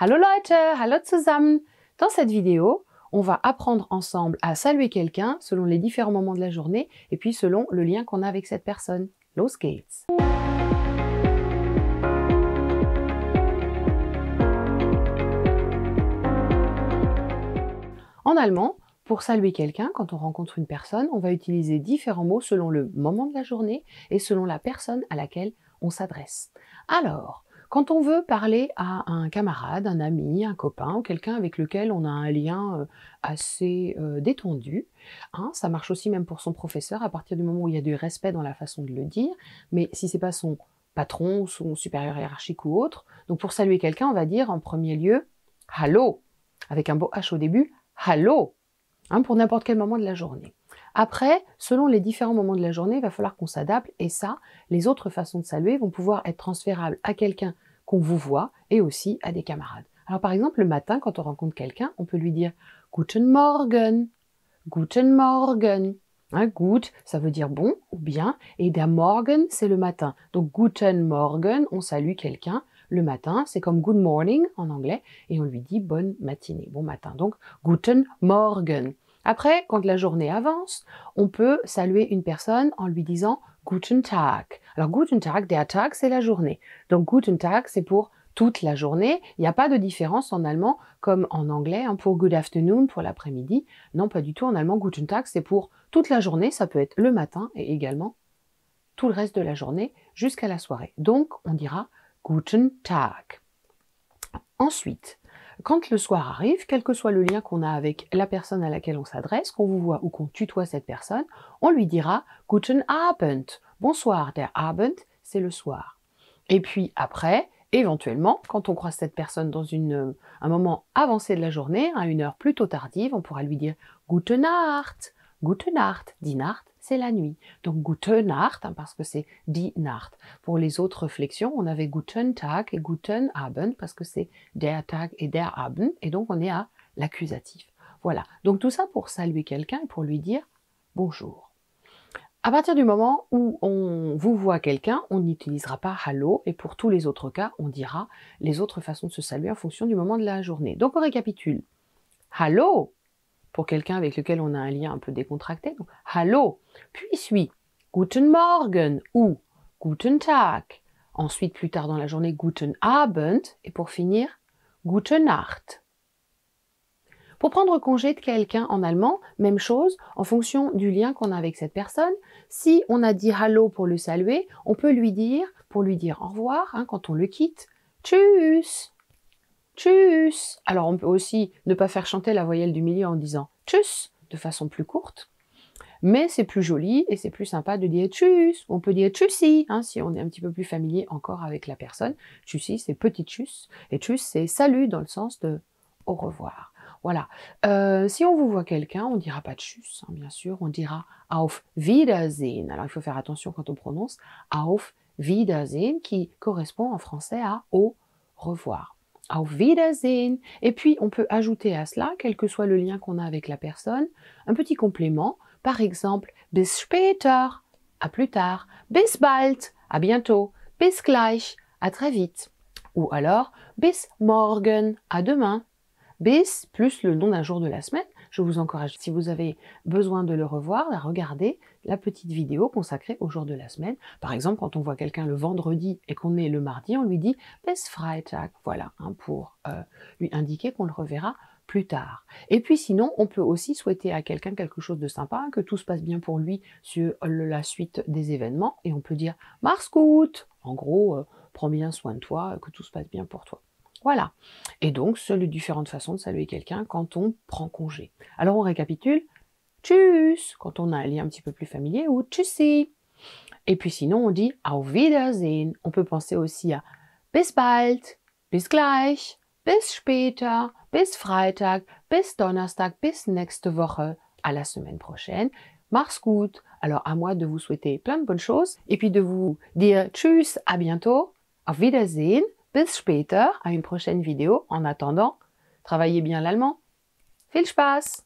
Hallo Leute, hallo zusammen. Dans cette vidéo, on va apprendre ensemble à saluer quelqu'un selon les différents moments de la journée et puis selon le lien qu'on a avec cette personne. Los geht's! En allemand, pour saluer quelqu'un, quand on rencontre une personne, on va utiliser différents mots selon le moment de la journée et selon la personne à laquelle on s'adresse. Alors, quand on veut parler à un camarade, un ami, un copain ou quelqu'un avec lequel on a un lien assez détendu, hein, ça marche aussi même pour son professeur à partir du moment où il y a du respect dans la façon de le dire, mais si c'est pas son patron, son supérieur hiérarchique ou autre, donc pour saluer quelqu'un, on va dire en premier lieu « Hallo » avec un beau H au début, « Hallo » hein, pour n'importe quel moment de la journée. Après, selon les différents moments de la journée, il va falloir qu'on s'adapte et ça, les autres façons de saluer vont pouvoir être transférables à quelqu'un qu'on vous voit et aussi à des camarades. Alors par exemple, le matin, quand on rencontre quelqu'un, on peut lui dire « Guten Morgen »,« Guten Morgen ». Hein, gut, ça veut dire bon ou bien, et der Morgen, c'est le matin. Donc Guten Morgen, on salue quelqu'un le matin, c'est comme Good morning en anglais, et on lui dit bonne matinée, bon matin. Donc Guten Morgen. Après, quand la journée avance, on peut saluer une personne en lui disant Guten Tag. Alors Guten Tag, der Tag, c'est la journée. Donc Guten Tag, c'est pour toute la journée. Il n'y a pas de différence en allemand comme en anglais, hein, pour Good afternoon, pour l'après-midi. Non, pas du tout. En allemand, Guten Tag, c'est pour toute la journée. Ça peut être le matin et également tout le reste de la journée jusqu'à la soirée. Donc, on dira Guten Tag. Ensuite, quand le soir arrive, quel que soit le lien qu'on a avec la personne à laquelle on s'adresse, qu'on vous voit ou qu'on tutoie cette personne, on lui dira Guten Abend. Bonsoir, der Abend, c'est le soir. Et puis après, éventuellement, quand on croise cette personne dans un moment avancé de la journée, à une heure plutôt tardive, on pourra lui dire Gute Nacht. Gute Nacht, die Nacht, c'est la nuit. Donc Gute Nacht, hein, parce que c'est die Nacht. Pour les autres flexions, on avait Guten Tag et Guten Abend, parce que c'est der Tag et der Abend, et donc on est à l'accusatif. Voilà, donc tout ça pour saluer quelqu'un et pour lui dire bonjour. À partir du moment où on vous voit quelqu'un, on n'utilisera pas « Hallo » et pour tous les autres cas, on dira les autres façons de se saluer en fonction du moment de la journée. Donc on récapitule. « Hallo » pour quelqu'un avec lequel on a un lien un peu décontracté. Donc, « Hallo » puis suit « Guten Morgen » ou « Guten Tag ». Ensuite, plus tard dans la journée, « Guten Abend » et pour finir « Gute Nacht ». Pour prendre congé de quelqu'un en allemand, même chose, en fonction du lien qu'on a avec cette personne. Si on a dit « Hallo » pour le saluer, on peut lui dire, pour lui dire au revoir, hein, quand on le quitte, « Tschüss ». Tschüss. Alors on peut aussi ne pas faire chanter la voyelle du milieu en disant tschüss de façon plus courte, mais c'est plus joli et c'est plus sympa de dire tschüss. On peut dire tschüssi, hein, si on est un petit peu plus familier encore avec la personne. Tschüssi, c'est petit tschüss, et tschüss, c'est salut dans le sens de au revoir. Voilà. Si on vous voit quelqu'un, on ne dira pas tschüss, hein, bien sûr, on dira auf Wiedersehen. Alors il faut faire attention quand on prononce auf Wiedersehen, qui correspond en français à au revoir. Auf Wiedersehen. Et puis, on peut ajouter à cela, quel que soit le lien qu'on a avec la personne, un petit complément. Par exemple, bis später, à plus tard. Bis bald, à bientôt. Bis gleich, à très vite. Ou alors, bis morgen, à demain. Bis, plus le nom d'un jour de la semaine. Je vous encourage, si vous avez besoin de le revoir, à regarder la petite vidéo consacrée au jour de la semaine. Par exemple, quand on voit quelqu'un le vendredi et qu'on est le mardi, on lui dit « Bis Freitag », voilà, hein, pour lui indiquer qu'on le reverra plus tard. Et puis sinon, on peut aussi souhaiter à quelqu'un quelque chose de sympa, que tout se passe bien pour lui sur la suite des événements, et on peut dire « Mach's gut », en gros, prends bien soin de toi, que tout se passe bien pour toi. Voilà. Et donc, ce sont les différentes façons de saluer quelqu'un quand on prend congé. Alors, on récapitule. Tschüss, quand on a un lien un petit peu plus familier, ou tschüssi. Et puis sinon, on dit auf Wiedersehen. On peut penser aussi à bis bald, bis gleich, bis später, bis Freitag, bis Donnerstag, bis nächste Woche, à la semaine prochaine. Mach's gut. Alors, à moi de vous souhaiter plein de bonnes choses et puis de vous dire tschüss, à bientôt, auf Wiedersehen. Bis später, à une prochaine vidéo. En attendant, travaillez bien l'allemand. Viel Spaß!